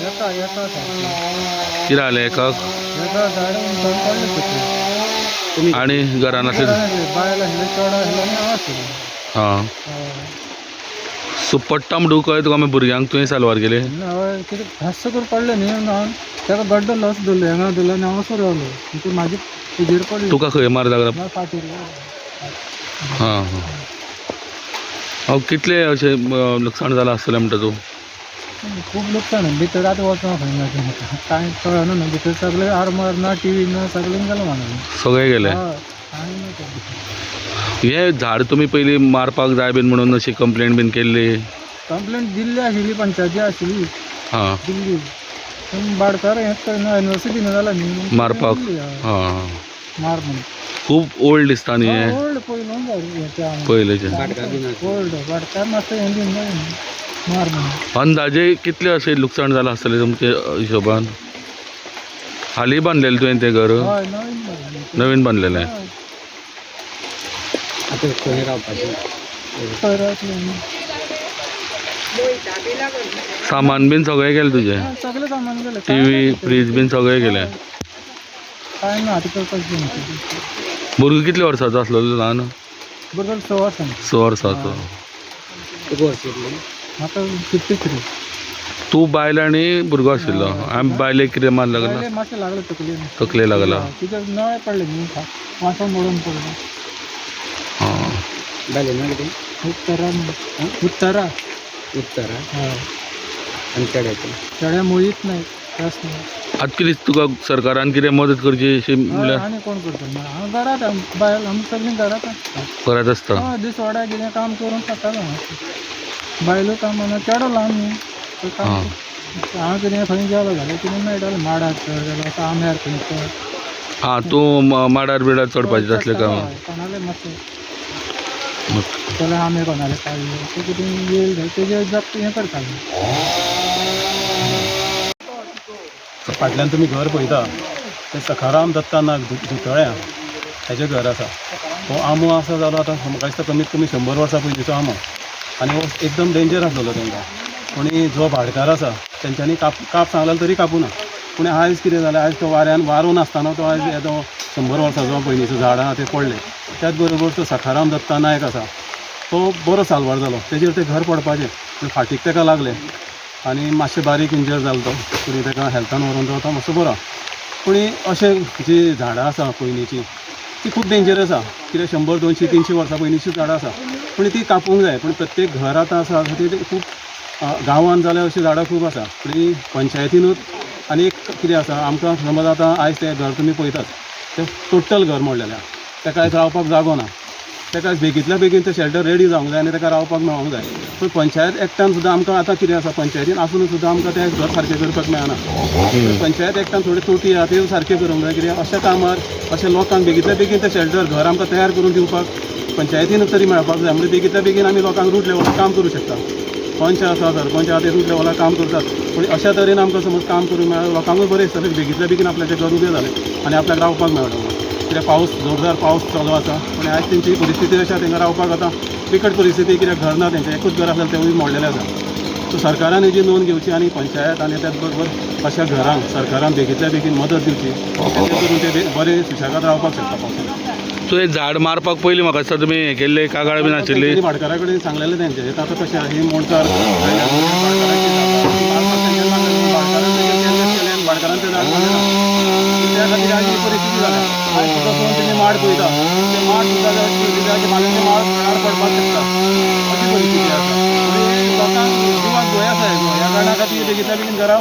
एका एका साईडला. किती आले एकाक एका झाडावरून दोन पडले तिथे. आणि घरान असेल बायला हिले चढा हिले आनी आवाज केलो. हां सो पडटा म्हणून कळ्ळें तुका आमी भुरग्यांक तुवें सालवार गेले हय कितें भास्स करून पडलें न्ही हांव ताका गड्डो लस धरलो हांगा धरलो आनी हांव असो रावलो ते म्हाजे तुजेर पडले तुका खंय मार लागला म्हाका फाटीर. हां हां कितले अशें लुकसाण जालां आसतलें म्हणटा तूं खूब लुकसाण भितर आतां वचोंक खंय म्हाका कांय कळना न्हू भितर सगळें आरमार ना टीव्ही ना सगळें गेलो म्हाका. सगळे गेले हय कांय ना ते भितर. हे झाड तुमी पयलीं मारपाक जाय बीन म्हणून अशी कंप्लेंट बीन केल्ली कंप्लेंट दिल्ली आशिल्ली पंचायती आशिल्ली हां दिल्ली पूण भाटकार हें करना युनिवर्सिटीन जालां न्ही मारपाक हां मार म्हणून खूब ओल्ड दिसता न्ही हे ओल्ड पयलून जालें पयलींचे ओल्ड भाटकार मातसो हें बीन जालें न्ही मार म्हणून. अंदाजे कितले अशें लुकसाण जालां आसतलें तुमचे हिशोबान हालीं बांदलेलें तुवें तें घर हय नवीन जालें. नवीन बांदलेलें आतां खंय रावपाचें खंय रावतलें न्ही. सामान बीन सगळें गेलें तुजें सगळें सामान गेलें टीव्ही फ्रीज बीन सगळें गेलें कांय ना आतां करपाचें न्ही. भुरगो कितले वर्साचो आसलो तो ल्हान बरोबर 6 वर्सांनी 6 वर्साचो म्हाका 53. तूं बायल आनी भुरगो आशिल्लो आमी बायलेक कितें मार लागला पयलें मातशें लागलें तकलेन. तकले लागला कित्याक नळे पडले न्ही वांसो मोडून पडलो. हां बायलें ना कितें उत्तरा हय आनी चेड्याचें चेड्या मुळीच नाय त्रास नाही. आतां कितें तुका सरकारान कितें मदत करची अशी म्हणल्यार आनी कोण करता हांव घरात बायल आमी सगळीं घरात आसता. परत आसता हय दिसवाड्या कितें काम करून खातालो बायलो कामाना चेडो ल्हान न्ही तो काम हांव कितें खंय गेलो जाल्यार कितें मेळटालें माडार चड जाल्यार आतां आंब्यार खंय चड हां तूं माडार बिडार चडपाचें आसलें काम कोणालें मातशें जाल्यार आंबे कोणालें काडले ते कितें येयले जाल्यार तेजेर जप्त हें करतालें. फाटल्यान तुमी घर पळयता तें सखाराम दत्ता नाग दुतळ्या हेजें घर आसा. हो आमो आसा जालो आतां म्हाका दिसता कमीत कमी 100 वर्सां पयलींचो आमो आनी हो एकदम डेंजर आसलेलो तेंकां. पूण जो भाटकार आसा तेंच्यांनी काप सांगलेलो तरी कापूना. पूण आयज कितें जालें आयज तो वाऱ्यान वारो नासतना तो आयज येदो 100 वर्साचो पयलींचो झाड आहा तें पडलें. त्याच बरोबर तो सखाराम दत्ता नायक आसा तो बरो साल्वार जालो तेजेर तें घर पडपाचें फाटीक तेका लागलें आनी मातशें बारीक इंजर जालो तो तरी तेका हेल्थान व्हरून तो आतां मातसो बरो. पूण अशें जीं झाडां आसा पयलींचीं ती खूब डेंजरस आसा कित्याक 100, 200, 300 वर्सां पयलींचीं झाडां आसा पूण ती कापूंक जाय. पूण प्रत्येक घर आतां आसा ती खूब गांवांत जाल्यार अशीं झाडां खूब आसा पूण पंचायतीनूच आनी एक कितें आसा आमकां समज आतां आयज तें घर तुमी पळयतात तें टोटल घर मोडलेलें आहा तेका आयज रावपाक जागो ना. तेका आयज बेगींतल्या बेगीन तें शेल्टर रेडी जावंक जाय आनी तेका रावपाक मेळोंक जाय. पूण पंचायत एक्टान सुद्दां आमकां आतां कितें आसा पंचायतीन आसून सुद्दां आमकां तें घर सारकें करपाक मेळना. पंचायत एक्टान थोडी त्रुटी आहा त्यो सारक्यो करूंक जाय कित्याक अशा कामार अशें लोकांक बेगींतल्या बेगीन तें शेल्टर घर आमकां तयार करून दिवपाक पंचायतीनूच तरी मेळपाक जाय. म्हणजे बेगींतल्या बेगीन आमी लोकांक रूट लेवलार काम करूं शकता. पंच आसा सरपंच आहा ते रूट लेवलार काम करतात पूण अशा तरेन आमकां समज काम करूंक मेळ्ळें लोकांकूय बरें दिसतलें बेगींतल्या बेगीन आपल्याचें घर उबें जालें आनी आपल्याक रावपाक मेळटलें. कित्याक पावस जोरदार पावस चालू आसा पूण आयज तेंची परिस्थिती अशी आसा तेंकां रावपाक आतां बिकट परिस्थिती कित्याक घर ना तेंचें एकूच घर आसलें तेंवूय मोडलेलें आसा. सो सरकारान हेजी नोंद घेवची आनी पंचायत आनी त्याच बरोबर अशा घरांक सरकारान बेगींतल्या बेगीन मदत दिवची जेणे करून ते बरे सुशेगाद रावपाक शकता पावसाळ्यांत. तूं हें झाड मारपाक पयलीं म्हाका दिसता तुमी हें केल्लें कागाळ बीन आशिल्ली भाटकारा कडेन सांगलेलें तेंचें आतां कशें आहा ही मोडकार भाटकारान तें झाड त्या खातीर आयज परिस्थिती जाल्या. आयज सुद्दां पळोवन तुमी माड पळयता ते माड सुद्दां मागीर माड झाड पडपाक शकता अशी परिस्थिती आसा. लोकांक जिवाक भंय आसा ह्या कारणा खातीर बेगींतल्या बेगीन घरा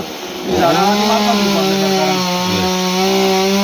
झाडां मारपाक दिवपाक जाय सरकारान.